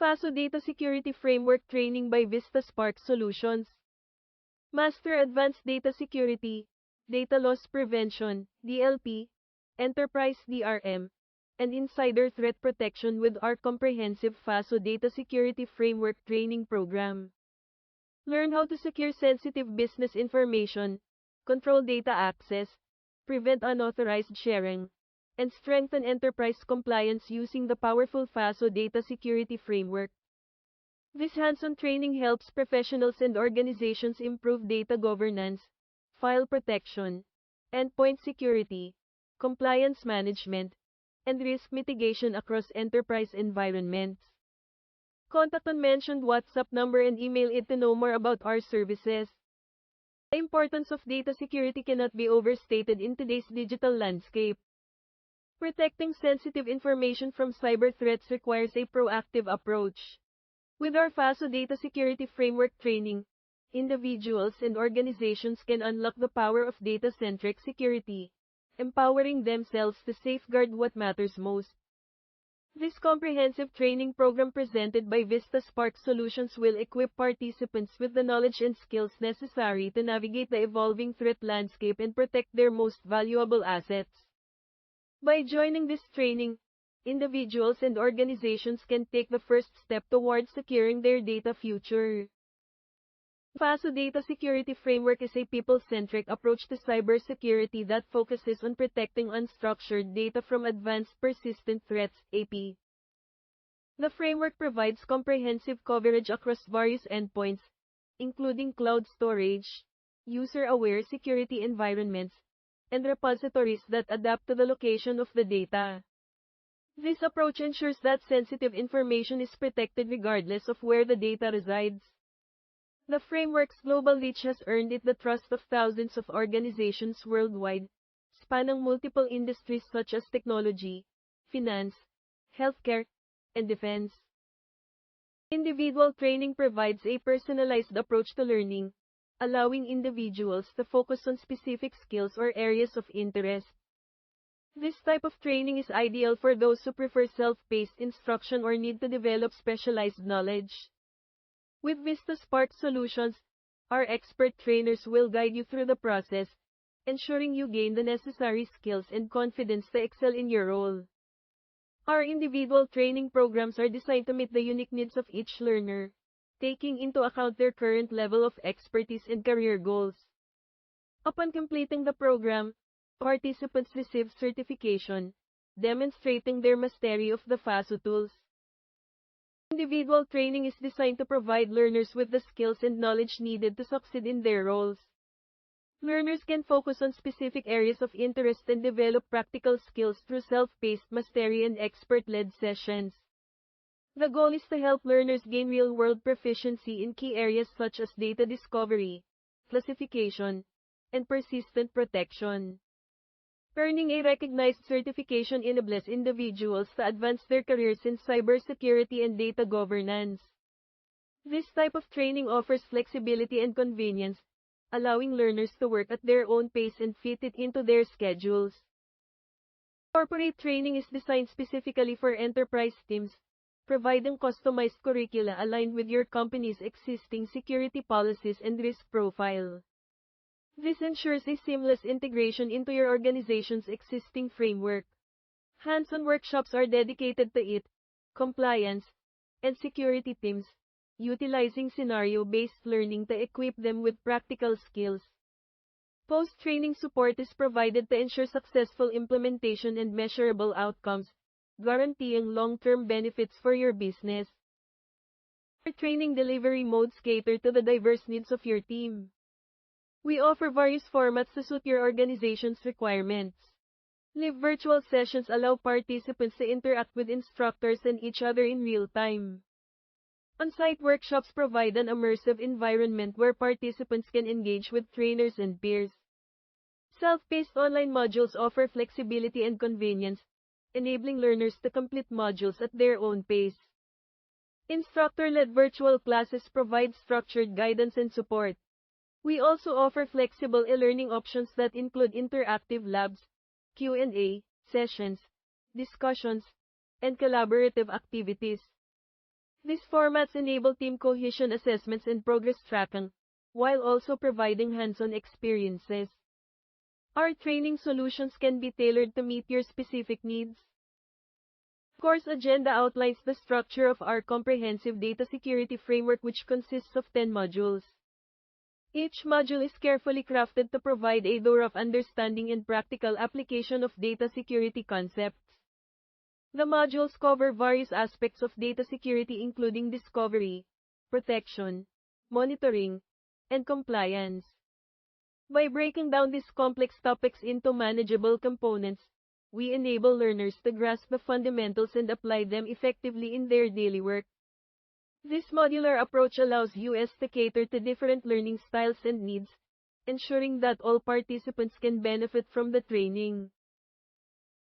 Fasoo Data Security Framework Training by Vistasparks Solutions. Master Advanced Data Security, Data Loss Prevention, DLP, Enterprise DRM, and Insider Threat Protection with our comprehensive Fasoo Data Security Framework Training Program. Learn how to secure sensitive business information, control data access, prevent unauthorized sharing, and strengthen enterprise compliance using the powerful Fasoo Data Security Framework. This hands-on training helps professionals and organizations improve data governance, file protection, endpoint security, compliance management, and risk mitigation across enterprise environments. Contact on mentioned WhatsApp number and email it to know more about our services. The importance of data security cannot be overstated in today's digital landscape. Protecting sensitive information from cyber threats requires a proactive approach. With our Fasoo Data Security Framework training, individuals and organizations can unlock the power of data-centric security, empowering themselves to safeguard what matters most. This comprehensive training program presented by Vistasparks Solutions will equip participants with the knowledge and skills necessary to navigate the evolving threat landscape and protect their most valuable assets. By joining this training, individuals and organizations can take the first step towards securing their data future. Fasoo Data Security Framework is a people-centric approach to cybersecurity that focuses on protecting unstructured data from advanced persistent threats, AP. The framework provides comprehensive coverage across various endpoints, including cloud storage, user-aware security environments, and repositories that adapt to the location of the data. This approach ensures that sensitive information is protected regardless of where the data resides. The framework's global reach has earned it the trust of thousands of organizations worldwide, spanning multiple industries such as technology, finance, healthcare, and defense. Individual training provides a personalized approach to learning, allowing individuals to focus on specific skills or areas of interest. This type of training is ideal for those who prefer self-paced instruction or need to develop specialized knowledge. With Vistasparks Solutions, our expert trainers will guide you through the process, ensuring you gain the necessary skills and confidence to excel in your role. Our individual training programs are designed to meet the unique needs of each learner, taking into account their current level of expertise and career goals. Upon completing the program, participants receive certification, demonstrating their mastery of the Fasoo tools. Individual training is designed to provide learners with the skills and knowledge needed to succeed in their roles. Learners can focus on specific areas of interest and develop practical skills through self-paced mastery and expert-led sessions. The goal is to help learners gain real-world proficiency in key areas such as data discovery, classification, and persistent protection. Earning a recognized certification enables individuals to advance their careers in cybersecurity and data governance. This type of training offers flexibility and convenience, allowing learners to work at their own pace and fit it into their schedules. Corporate training is designed specifically for enterprise teams, providing customized curricula aligned with your company's existing security policies and risk profile. This ensures a seamless integration into your organization's existing framework. Hands-on workshops are dedicated to it, compliance, and security teams, utilizing scenario-based learning to equip them with practical skills. Post-training support is provided to ensure successful implementation and measurable outcomes, guaranteeing long-term benefits for your business. Our training delivery modes cater to the diverse needs of your team. We offer various formats to suit your organization's requirements. Live virtual sessions allow participants to interact with instructors and each other in real time. On-site workshops provide an immersive environment where participants can engage with trainers and peers. Self-paced online modules offer flexibility and convenience, enabling learners to complete modules at their own pace. Instructor-led virtual classes provide structured guidance and support. We also offer flexible e-learning options that include interactive labs, Q&A sessions, discussions, and collaborative activities. These formats enable team cohesion assessments and progress tracking, while also providing hands-on experiences. Our training solutions can be tailored to meet your specific needs. Course agenda outlines the structure of our comprehensive data security framework, which consists of 10 modules. Each module is carefully crafted to provide a thorough understanding and practical application of data security concepts. The modules cover various aspects of data security, including discovery, protection, monitoring, and compliance. By breaking down these complex topics into manageable components, we enable learners to grasp the fundamentals and apply them effectively in their daily work. This modular approach allows us to cater to different learning styles and needs, ensuring that all participants can benefit from the training.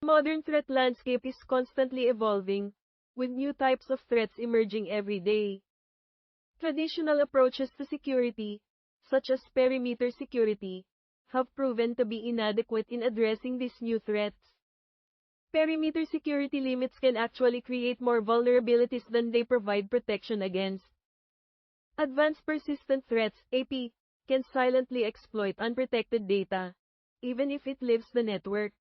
The modern threat landscape is constantly evolving, with new types of threats emerging every day. Traditional approaches to security, such as perimeter security, have proven to be inadequate in addressing these new threats. Perimeter security limits can actually create more vulnerabilities than they provide protection against. Advanced persistent threats, AP, can silently exploit unprotected data, even if it leaves the network.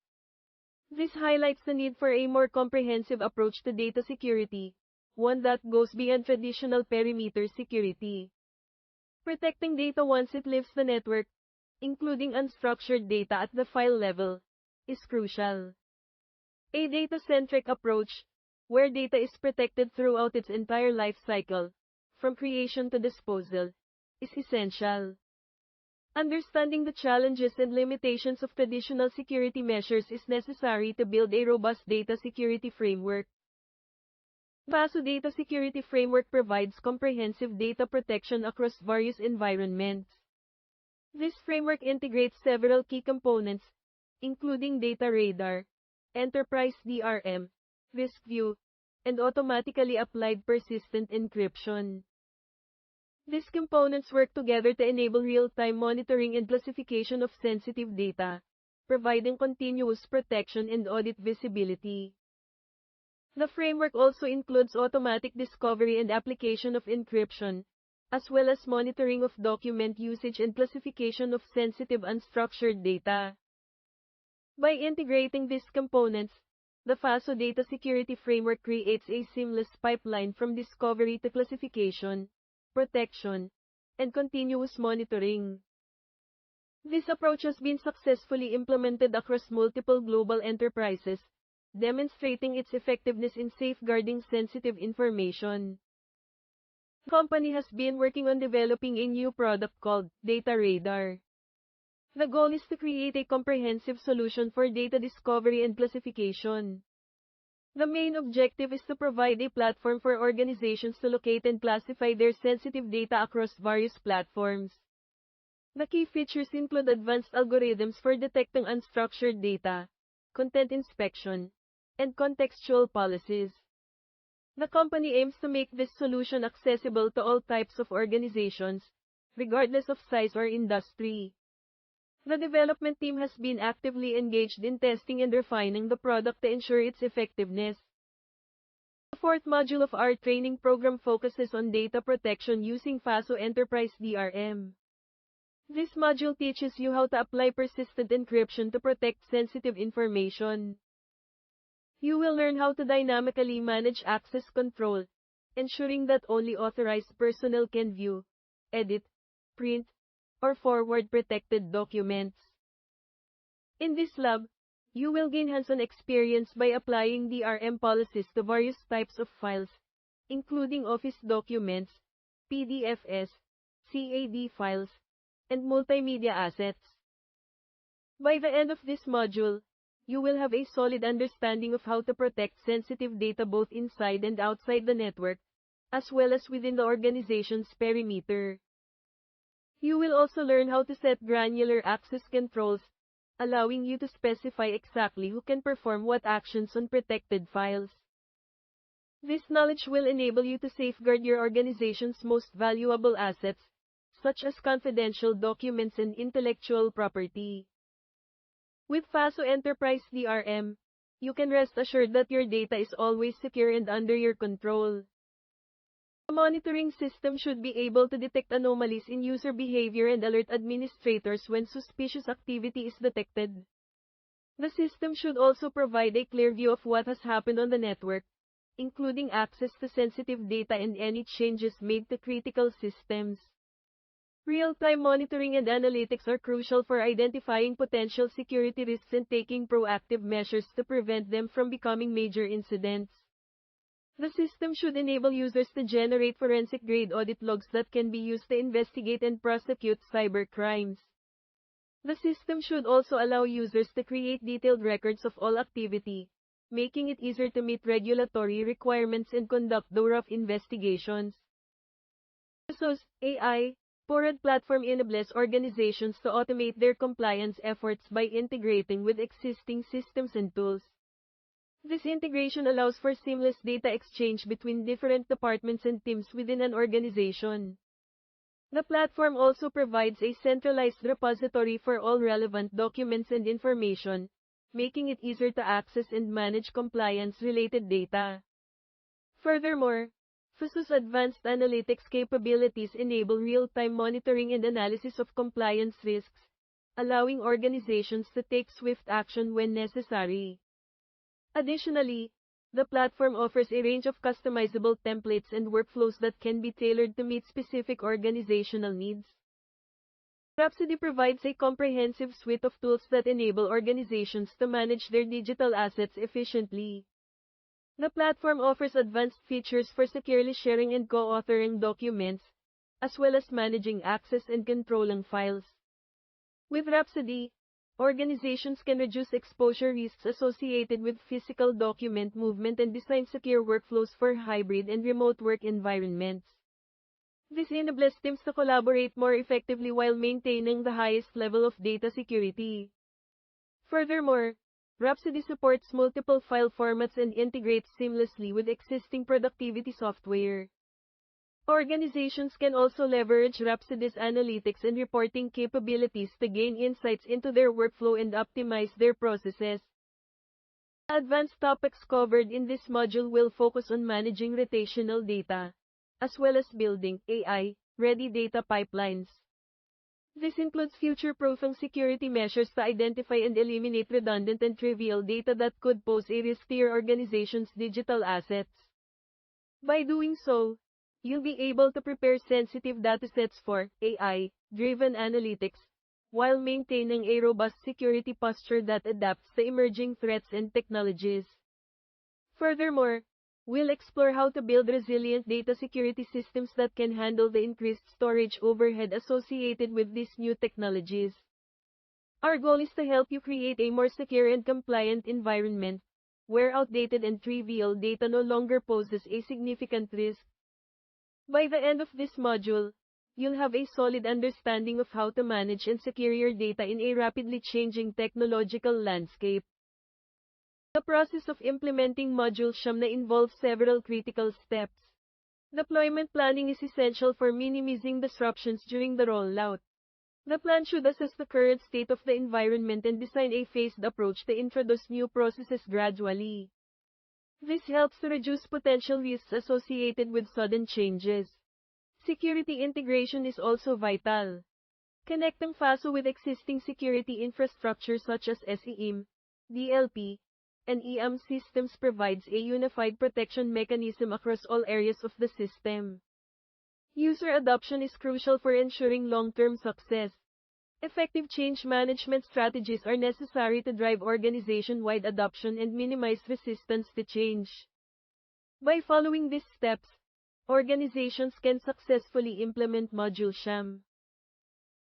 This highlights the need for a more comprehensive approach to data security, one that goes beyond traditional perimeter security. Protecting data once it leaves the network, including unstructured data at the file level, is crucial. A data-centric approach, where data is protected throughout its entire life cycle, from creation to disposal, is essential. Understanding the challenges and limitations of traditional security measures is necessary to build a robust data security framework. Fasoo Data Security Framework provides comprehensive data protection across various environments. This framework integrates several key components, including data radar, enterprise DRM, risk view, and automatically applied persistent encryption. These components work together to enable real-time monitoring and classification of sensitive data, providing continuous protection and audit visibility. The framework also includes automatic discovery and application of encryption, as well as monitoring of document usage and classification of sensitive unstructured data. By integrating these components, the Fasoo Data Security Framework creates a seamless pipeline from discovery to classification, protection, and continuous monitoring. This approach has been successfully implemented across multiple global enterprises, demonstrating its effectiveness in safeguarding sensitive information. The company has been working on developing a new product called Data Radar. The goal is to create a comprehensive solution for data discovery and classification. The main objective is to provide a platform for organizations to locate and classify their sensitive data across various platforms. The key features include advanced algorithms for detecting unstructured data, content inspection, and contextual policies. The company aims to make this solution accessible to all types of organizations, regardless of size or industry. The development team has been actively engaged in testing and refining the product to ensure its effectiveness. The fourth module of our training program focuses on data protection using Fasoo Enterprise DRM. This module teaches you how to apply persistent encryption to protect sensitive information. You will learn how to dynamically manage access control, ensuring that only authorized personnel can view, edit, print, or forward protected documents. In this lab, you will gain hands-on experience by applying DRM policies to various types of files, including Office documents, PDFs, CAD files, and multimedia assets. By the end of this module, you will have a solid understanding of how to protect sensitive data both inside and outside the network, as well as within the organization's perimeter. You will also learn how to set granular access controls, allowing you to specify exactly who can perform what actions on protected files. This knowledge will enable you to safeguard your organization's most valuable assets, such as confidential documents and intellectual property. With Fasoo Enterprise DRM, you can rest assured that your data is always secure and under your control. The monitoring system should be able to detect anomalies in user behavior and alert administrators when suspicious activity is detected. The system should also provide a clear view of what has happened on the network, including access to sensitive data and any changes made to critical systems. Real-time monitoring and analytics are crucial for identifying potential security risks and taking proactive measures to prevent them from becoming major incidents. The system should enable users to generate forensic-grade audit logs that can be used to investigate and prosecute cybercrimes. The system should also allow users to create detailed records of all activity, making it easier to meet regulatory requirements and conduct thorough investigations. Faso's AI-powered platform enables organizations to automate their compliance efforts by integrating with existing systems and tools. This integration allows for seamless data exchange between different departments and teams within an organization. The platform also provides a centralized repository for all relevant documents and information, making it easier to access and manage compliance-related data. Furthermore, Fasoo's advanced analytics capabilities enable real-time monitoring and analysis of compliance risks, allowing organizations to take swift action when necessary. Additionally, the platform offers a range of customizable templates and workflows that can be tailored to meet specific organizational needs. Rhapsody provides a comprehensive suite of tools that enable organizations to manage their digital assets efficiently. The platform offers advanced features for securely sharing and co-authoring documents, as well as managing access and controlling files. With Rhapsody, organizations can reduce exposure risks associated with physical document movement and design secure workflows for hybrid and remote work environments. This enables teams to collaborate more effectively while maintaining the highest level of data security. Furthermore, Rhapsody supports multiple file formats and integrates seamlessly with existing productivity software. Organizations can also leverage Rhapsody's analytics and reporting capabilities to gain insights into their workflow and optimize their processes. Advanced topics covered in this module will focus on managing rotational data, as well as building AI-ready data pipelines. This includes future-proofing security measures to identify and eliminate redundant and trivial data that could pose a risk to your organization's digital assets. By doing so, you'll be able to prepare sensitive datasets for AI-driven analytics, while maintaining a robust security posture that adapts to emerging threats and technologies. Furthermore, we'll explore how to build resilient data security systems that can handle the increased storage overhead associated with these new technologies. Our goal is to help you create a more secure and compliant environment, where outdated and trivial data no longer poses a significant risk. By the end of this module, you'll have a solid understanding of how to manage and secure your data in a rapidly changing technological landscape. The process of implementing Module SHAMNA involves several critical steps. Deployment planning is essential for minimizing disruptions during the rollout. The plan should assess the current state of the environment and design a phased approach to introduce new processes gradually. This helps to reduce potential risks associated with sudden changes. Security integration is also vital. Connecting Fasoo with existing security infrastructure such as SIEM, DLP, and EAM systems provides a unified protection mechanism across all areas of the system. User adoption is crucial for ensuring long-term success. Effective change management strategies are necessary to drive organization-wide adoption and minimize resistance to change. By following these steps, organizations can successfully implement Module SHAM.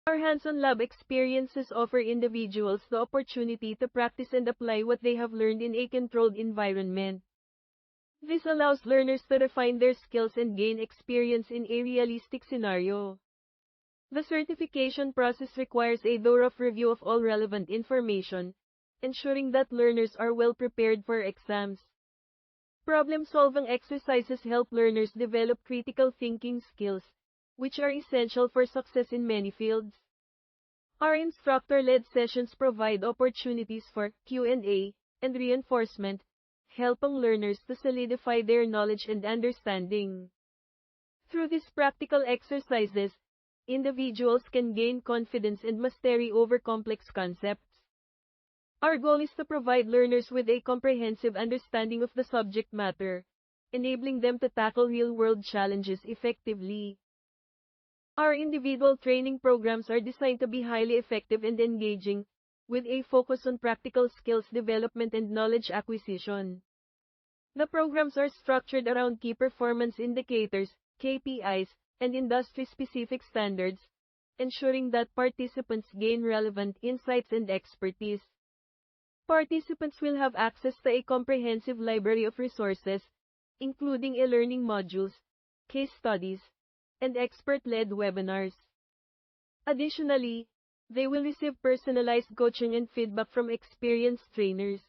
Our hands-on lab experiences offer individuals the opportunity to practice and apply what they have learned in a controlled environment. This allows learners to refine their skills and gain experience in a realistic scenario. The certification process requires a thorough review of all relevant information, ensuring that learners are well prepared for exams. Problem-solving exercises help learners develop critical thinking skills, which are essential for success in many fields. Our instructor-led sessions provide opportunities for Q&A and reinforcement, helping learners to solidify their knowledge and understanding. Through these practical exercises, individuals can gain confidence and mastery over complex concepts. Our goal is to provide learners with a comprehensive understanding of the subject matter, enabling them to tackle real-world challenges effectively. Our individual training programs are designed to be highly effective and engaging, with a focus on practical skills development and knowledge acquisition. The programs are structured around key performance indicators, KPIs, and industry-specific standards, ensuring that participants gain relevant insights and expertise. Participants will have access to a comprehensive library of resources, including e-learning modules, case studies, and expert-led webinars. Additionally, they will receive personalized coaching and feedback from experienced trainers.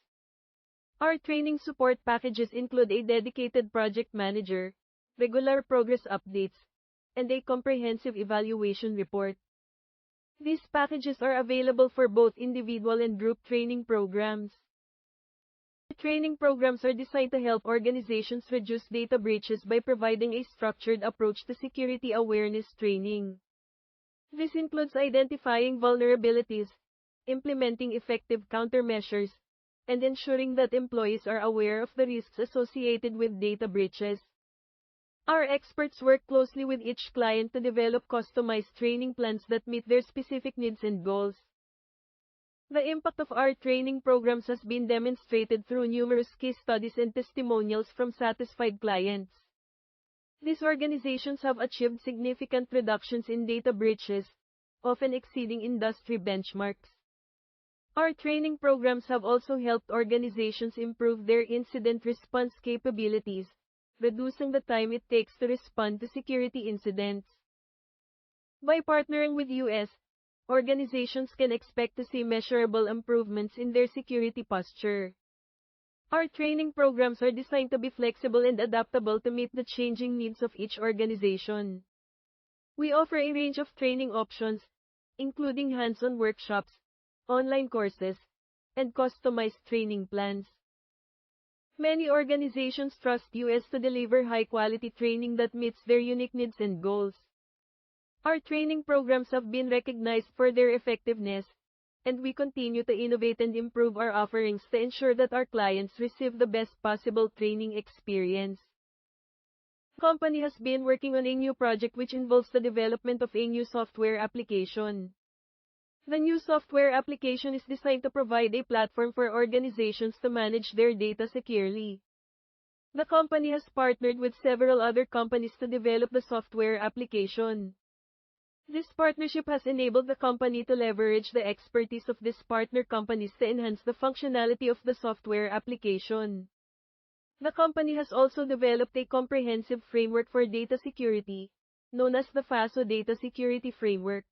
Our training support packages include a dedicated project manager, regular progress updates, and a comprehensive evaluation report. These packages are available for both individual and group training programs. Training programs are designed to help organizations reduce data breaches by providing a structured approach to security awareness training. This includes identifying vulnerabilities, implementing effective countermeasures, and ensuring that employees are aware of the risks associated with data breaches. Our experts work closely with each client to develop customized training plans that meet their specific needs and goals. The impact of our training programs has been demonstrated through numerous case studies and testimonials from satisfied clients. These organizations have achieved significant reductions in data breaches, often exceeding industry benchmarks. Our training programs have also helped organizations improve their incident response capabilities, reducing the time it takes to respond to security incidents. By partnering with US, organizations can expect to see measurable improvements in their security posture. Our training programs are designed to be flexible and adaptable to meet the changing needs of each organization. We offer a range of training options, including hands-on workshops, online courses, and customized training plans. Many organizations trust US to deliver high-quality training that meets their unique needs and goals. Our training programs have been recognized for their effectiveness, and we continue to innovate and improve our offerings to ensure that our clients receive the best possible training experience. The company has been working on a new project which involves the development of a new software application. The new software application is designed to provide a platform for organizations to manage their data securely. The company has partnered with several other companies to develop the software application. This partnership has enabled the company to leverage the expertise of these partner companies to enhance the functionality of the software application. The company has also developed a comprehensive framework for data security, known as the Fasoo Data Security Framework.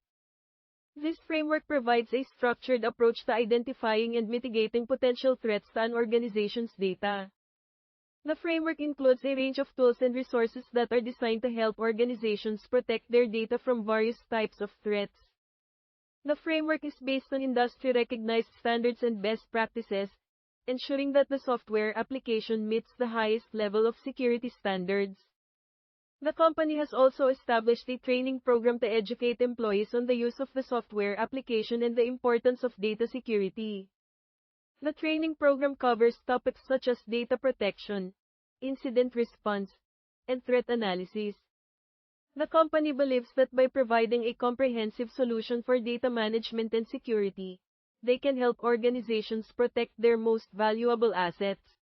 This framework provides a structured approach to identifying and mitigating potential threats to an organization's data. The framework includes a range of tools and resources that are designed to help organizations protect their data from various types of threats. The framework is based on industry-recognized standards and best practices, ensuring that the software application meets the highest level of security standards. The company has also established a training program to educate employees on the use of the software application and the importance of data security. The training program covers topics such as data protection, incident response, and threat analysis. The company believes that by providing a comprehensive solution for data management and security, they can help organizations protect their most valuable assets.